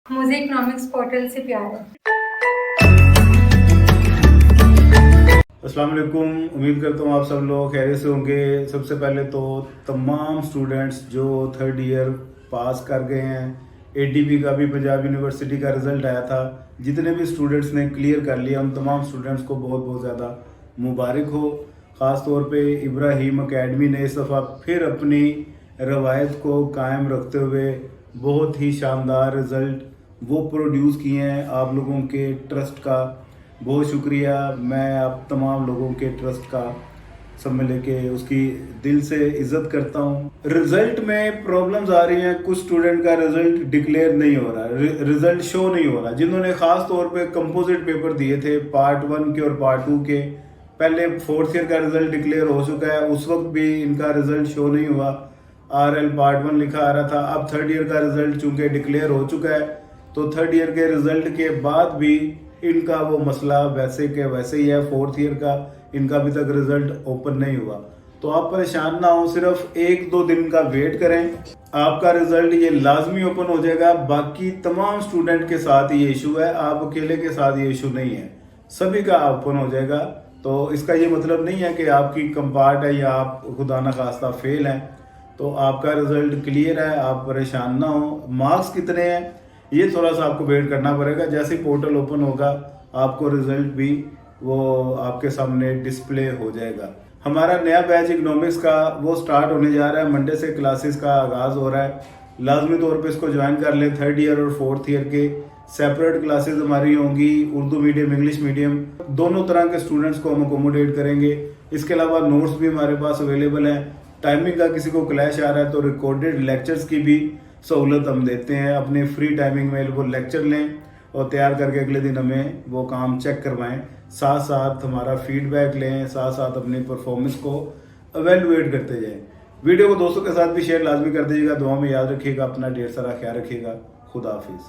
मुझे economics portal से प्यार है। अस्सलाम वालेकुम। उम्मीद करता हूँ आप सब लोग खैरियत से होंगे। सबसे पहले तो तमाम स्टूडेंट्स जो थर्ड ईयर पास कर गए हैं, एडीपी का भी पंजाब यूनिवर्सिटी का रिज़ल्ट आया था, जितने भी स्टूडेंट्स ने क्लियर कर लिया उन तमाम स्टूडेंट्स को बहुत बहुत ज़्यादा मुबारक हो। ख़ास तौर पे इब्राहिम एकेडमी ने इस दफ़ा फिर अपनी रवायत को कायम रखते हुए बहुत ही शानदार रिज़ल्ट वो प्रोड्यूस किए हैं। आप लोगों के ट्रस्ट का बहुत शुक्रिया। मैं आप तमाम लोगों के ट्रस्ट का सब में लेके उसकी दिल से इज्जत करता हूँ। रिजल्ट में प्रॉब्लम्स आ रही हैं, कुछ स्टूडेंट का रिजल्ट डिक्लेयर नहीं हो रहा, रिजल्ट शो नहीं हो रहा। जिन्होंने खास तौर पे कंपोजिट पेपर दिए थे पार्ट 1 के और पार्ट 2 के, पहले फोर्थ ईयर का रिजल्ट डिक्लेयर हो चुका है, उस वक्त भी इनका रिजल्ट शो नहीं हुआ। RL पार्ट 1 लिखा आ रहा था। अब थर्ड ईयर का रिजल्ट चूंकि डिक्लेयर हो चुका है तो थर्ड ईयर के रिजल्ट के बाद भी इनका वो मसला वैसे के वैसे ही है। फोर्थ ईयर का इनका अभी तक रिजल्ट ओपन नहीं हुआ, तो आप परेशान ना हो, सिर्फ 1-2 दिन का वेट करें, आपका रिजल्ट ये लाजमी ओपन हो जाएगा। बाकी तमाम स्टूडेंट के साथ ये इशू है, आप अकेले के साथ ये इशू नहीं है, सभी का ओपन हो जाएगा। तो इसका ये मतलब नहीं है कि आपकी कंपार्ट है या आप खुदा ना खास्ता फेल हैं, तो आपका रिजल्ट क्लियर है, आप परेशान ना हो। मार्क्स कितने हैं ये थोड़ा सा आपको वेट करना पड़ेगा। जैसे ही पोर्टल ओपन होगा आपको रिजल्ट भी वो आपके सामने डिस्प्ले हो जाएगा। हमारा नया बैच इकोनॉमिक्स का वो स्टार्ट होने जा रहा है, मंडे से क्लासेस का आगाज हो रहा है। लाजमी तौर पे इसको ज्वाइन कर लें। थर्ड ईयर और फोर्थ ईयर के सेपरेट क्लासेस हमारी होंगी, उर्दू मीडियम इंग्लिश मीडियम दोनों तरह के स्टूडेंट्स को हम अकोमोडेट करेंगे। इसके अलावा नोट्स भी हमारे पास अवेलेबल हैं। टाइमिंग का किसी को क्लैश आ रहा है तो रिकॉर्डेड लेक्चर्स की भी सहूलत हम देते हैं। अपने फ्री टाइमिंग में वो लेक्चर लें और तैयार करके अगले दिन हमें वो काम चेक करवाएं, साथ साथ हमारा फीडबैक लें, साथ साथ अपनी परफॉर्मेंस को एवेलुएट करते जाएं। वीडियो को दोस्तों के साथ भी शेयर लाजमी कर दीजिएगा। दुआ में याद रखिएगा, अपना ढेर सारा ख्याल रखिएगा। खुदा हाफिज।